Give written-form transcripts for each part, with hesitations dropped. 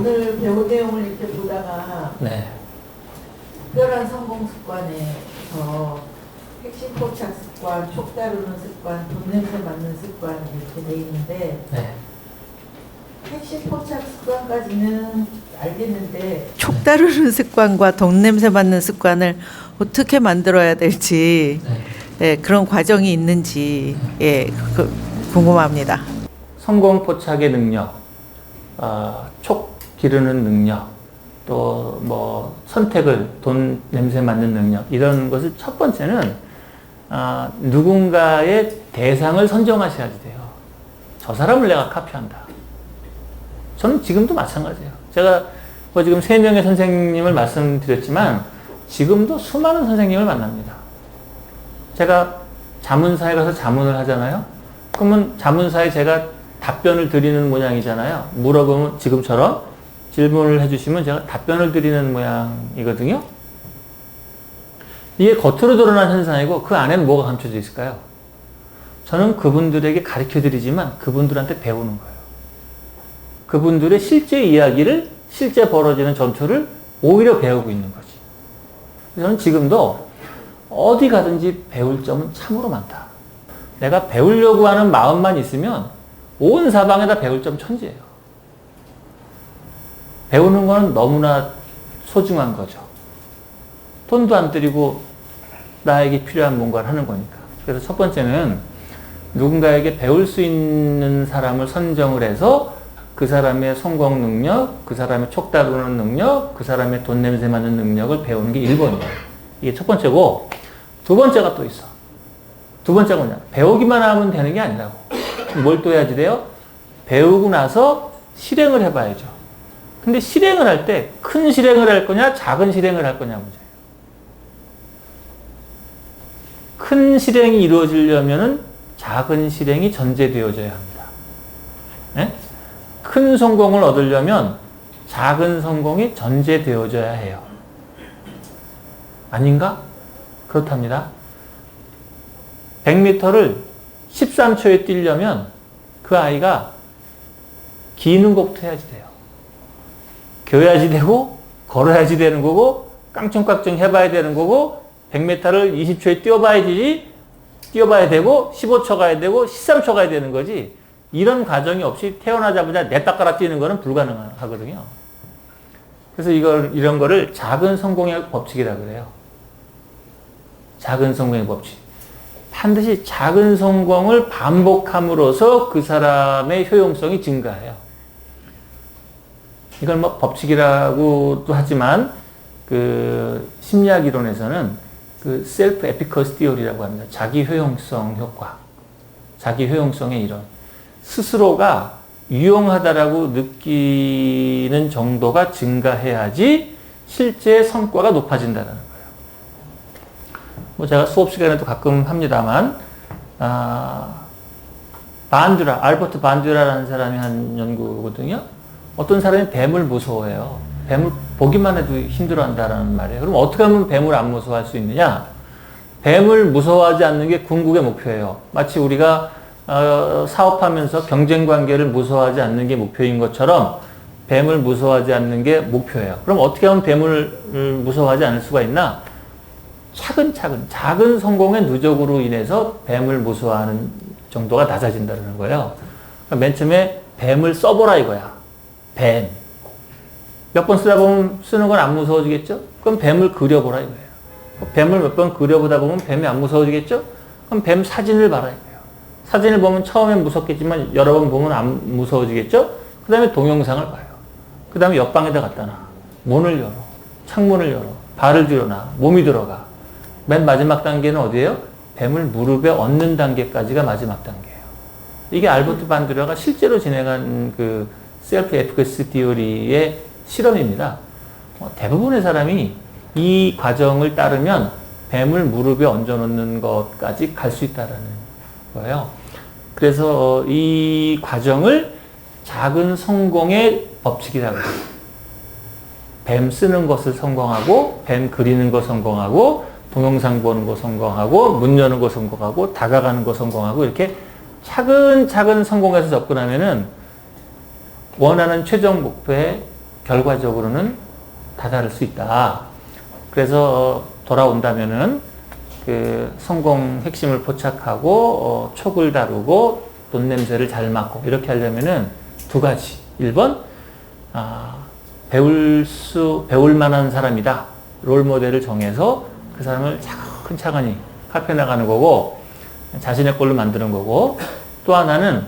오늘 배운 내용을 이렇게 보다가 네. 특별한 성공 습관에서 핵심 포착 습관, 촉 다루는 습관, 돈 냄새 맡는 습관 이렇게 돼 있는데 네. 핵심 포착 습관까지는 알겠는데 촉 다루는 습관과 돈 냄새 맡는 습관을 어떻게 만들어야 될지 네. 예, 그런 과정이 있는지 예, 궁금합니다. 성공 포착의 능력, 촉 기르는 능력, 또 뭐 선택을 돈 냄새 맡는 능력 이런 것을 첫 번째는 누군가의 대상을 선정하셔야지 돼요. 저 사람을 내가 카피한다. 저는 지금도 마찬가지예요. 제가 뭐 지금 3명의 선생님을 말씀드렸지만 지금도 수많은 선생님을 만납니다. 제가 자문사에 가서 자문을 하잖아요. 그러면 자문사에 제가 답변을 드리는 모양이잖아요. 물어보면 지금처럼 질문을 해주시면 제가 답변을 드리는 모양이거든요. 이게 겉으로 드러난 현상이고 그 안에는 뭐가 감춰져 있을까요? 저는 그분들에게 가르쳐 드리지만 그분들한테 배우는 거예요. 그분들의 실제 이야기를, 실제 벌어지는 전투를 오히려 배우고 있는 거지. 저는 지금도 어디 가든지 배울 점은 참으로 많다. 내가 배우려고 하는 마음만 있으면 온 사방에다 배울 점 천지예요. 배우는 건 너무나 소중한 거죠. 돈도 안 들이고 나에게 필요한 뭔가를 하는 거니까. 그래서 첫 번째는 누군가에게 배울 수 있는 사람을 선정을 해서 그 사람의 성공 능력, 그 사람의 촉 다루는 능력, 그 사람의 돈 냄새 맡는 능력을 배우는 게 1번이에요. 이게 첫 번째고, 두 번째가 또 있어. 두 번째가 뭐냐? 배우기만 하면 되는 게 아니라고. 뭘 또 해야지 돼요? 배우고 나서 실행을 해봐야죠. 근데 실행을 할 때 큰 실행을 할 거냐, 작은 실행을 할 거냐 문제예요. 큰 실행이 이루어지려면은 작은 실행이 전제되어져야 합니다. 네? 큰 성공을 얻으려면 작은 성공이 전제되어져야 해요. 아닌가? 그렇답니다. 100m를 13초에 뛰려면 그 아이가 기는 것부터 해야지 돼요. 겨야지 되고 걸어야지 되는 거고 깡총깡총 해봐야 되는 거고 100m를 20초에 뛰어봐야 되고 15초 가야 되고 13초 가야 되는 거지. 이런 과정이 없이 태어나자마자 냅다 깔아 뛰는 거는 불가능하거든요. 그래서 이런 거를 작은 성공의 법칙이라 그래요. 작은 성공의 법칙. 반드시 작은 성공을 반복함으로써 그 사람의 효용성이 증가해요. 이걸 뭐 법칙이라고도 하지만 그 심리학 이론에서는 그 셀프 에피커시 티어리라고 합니다. 자기 효용성 효과. 자기 효용성의 이론. 스스로가 유용하다라고 느끼는 정도가 증가해야지 실제 성과가 높아진다는 거예요. 뭐 제가 수업 시간에도 가끔 합니다만, 알버트 반듀라라는 사람이 한 연구거든요. 어떤 사람이 뱀을 무서워해요. 뱀을 보기만 해도 힘들어한다라는 말이에요. 그럼 어떻게 하면 뱀을 안 무서워할 수 있느냐? 뱀을 무서워하지 않는 게 궁극의 목표예요. 마치 우리가 사업하면서 경쟁 관계를 무서워하지 않는 게 목표인 것처럼 뱀을 무서워하지 않는 게 목표예요. 그럼 어떻게 하면 뱀을 무서워하지 않을 수가 있나? 차근차근 작은 성공의 누적으로 인해서 뱀을 무서워하는 정도가 낮아진다는 거예요. 그러니까 맨 처음에 뱀을 써보라 이거야. 뱀. 몇 번 쓰다 보면 쓰는 건 안 무서워지겠죠? 그럼 뱀을 그려보라 이거예요. 뱀을 몇 번 그려보다 보면 뱀이 안 무서워지겠죠? 그럼 뱀 사진을 봐라 이거예요. 사진을 보면 처음엔 무섭겠지만 여러 번 보면 안 무서워지겠죠? 그 다음에 동영상을 봐요. 그 다음에 옆방에다 갖다 놔. 문을 열어. 창문을 열어. 발을 들여놔. 몸이 들어가. 맨 마지막 단계는 어디예요? 뱀을 무릎에 얹는 단계까지가 마지막 단계예요. 이게 알버트 반듀라가 실제로 진행한 그 셀프 에피커시 티어리의 실험입니다. 대부분의 사람이 이 과정을 따르면 뱀을 무릎에 얹어 놓는 것까지 갈 수 있다는 거예요. 그래서 이 과정을 작은 성공의 법칙이라고 해요. 뱀 쓰는 것을 성공하고, 뱀 그리는 거 성공하고, 동영상 보는 거 성공하고, 문 여는 거 성공하고, 다가가는 거 성공하고, 이렇게 차근차근 성공해서 접근하면은 원하는 최종 목표에 결과적으로는 다다를 수 있다. 그래서 돌아온다면은 그 성공 핵심을 포착하고 촉을 다루고 돈 냄새를 잘 맡고 이렇게 하려면은 두 가지. 1번 배울 만한 사람이다. 롤 모델을 정해서 그 사람을 차근차근히 카페 나가는 거고 자신의 꼴로 만드는 거고, 또 하나는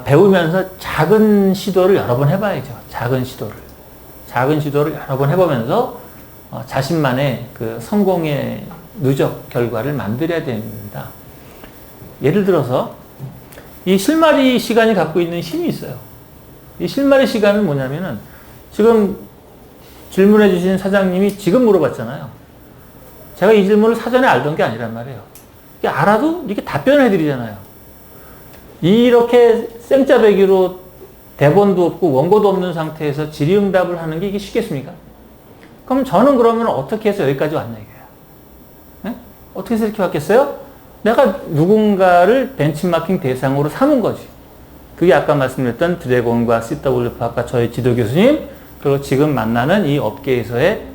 배우면서 작은 시도를 여러 번 해봐야죠. 작은 시도를 여러 번 해보면서 자신만의 그 성공의 누적 결과를 만들어야 됩니다. 예를 들어서 이 실마리 시간이 갖고 있는 힘이 있어요. 이 실마리 시간은 뭐냐면은 지금 질문해 주신 사장님이 지금 물어봤잖아요. 제가 이 질문을 사전에 알던 게 아니란 말이에요. 이게 알아도 이렇게 답변을 해드리잖아요. 이렇게 생짜배기로 대본도 없고 원고도 없는 상태에서 질의응답을 하는 게 이게 쉽겠습니까? 그럼 저는 그러면 어떻게 해서 여기까지 왔냐 이거야. 네? 어떻게 해서 이렇게 왔겠어요? 내가 누군가를 벤치마킹 대상으로 삼은 거지. 그게 아까 말씀드렸던 드래곤과 CW파과 저희 지도 교수님, 그리고 지금 만나는 이 업계에서의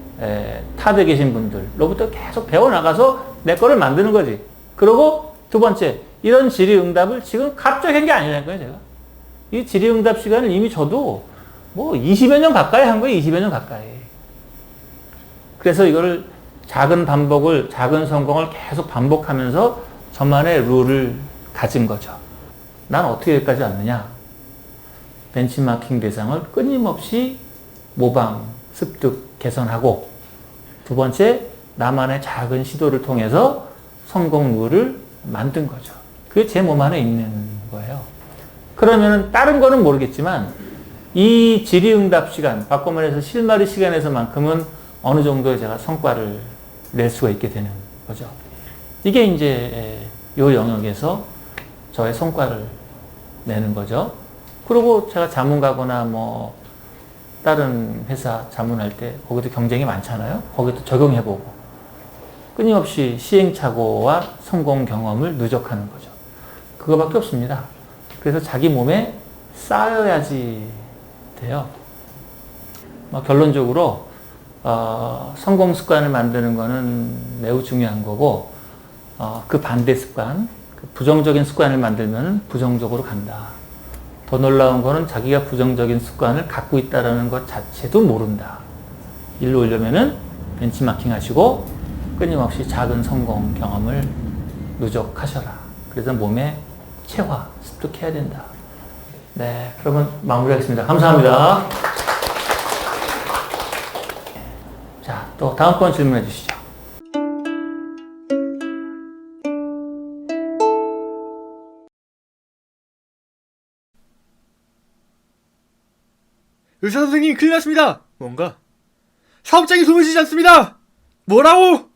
탑에 계신 분들로부터 계속 배워나가서 내 거를 만드는 거지. 그리고 두 번째, 이런 질의응답을 지금 갑자기 한 게 아니라니까요, 제가. 이 질의응답 시간을 이미 저도 뭐 20여 년 가까이 한 거예요, 20여 년 가까이. 그래서 이거를 작은 성공을 계속 반복하면서 저만의 룰을 가진 거죠. 난 어떻게 여기까지 왔느냐? 벤치마킹 대상을 끊임없이 모방, 습득, 개선하고, 두 번째, 나만의 작은 시도를 통해서 성공 룰을 만든 거죠. 그게 제 몸 안에 있는 거예요. 그러면 다른 거는 모르겠지만 이 질의응답 시간, 바꿔 말해서 실마리 시간에서만큼은 어느 정도의 제가 성과를 낼 수가 있게 되는 거죠. 이게 이제 이 영역에서 저의 성과를 내는 거죠. 그리고 제가 자문 가거나 뭐 다른 회사 자문할 때 거기도 경쟁이 많잖아요. 거기도 적용해보고 끊임없이 시행착오와 성공 경험을 누적하는 거죠. 그거밖에 없습니다. 그래서 자기 몸에 쌓여야지 돼요. 결론적으로 성공 습관을 만드는 거는 매우 중요한 거고, 그 반대 습관, 그 부정적인 습관을 만들면 부정적으로 간다. 더 놀라운 거는 자기가 부정적인 습관을 갖고 있다는 것 자체도 모른다. 일로 오려면은 벤치마킹 하시고 끊임없이 작은 성공 경험을 누적하셔라. 그래서 몸에 체화, 습득해야 된다. 네, 그러면 마무리하겠습니다. 감사합니다. 자, 또 다음 번 질문해 주시죠. 의사 선생님, 큰일 났습니다. 뭔가? 사업장이 손을 쉬지 않습니다. 뭐라고?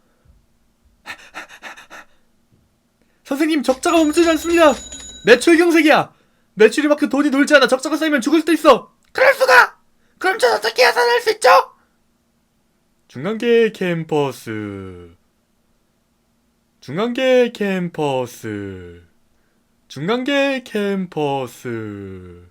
선생님, 적자가 멈추지 않습니다. 매출 경색이야. 매출이 만큼 돈이 놀지 않아. 적자가 쌓이면 죽을 수도 있어. 그럴 수가! 그럼 전 어떻게 야산할 수 있죠? 중간계 캠퍼스. 중간계 캠퍼스. 중간계 캠퍼스.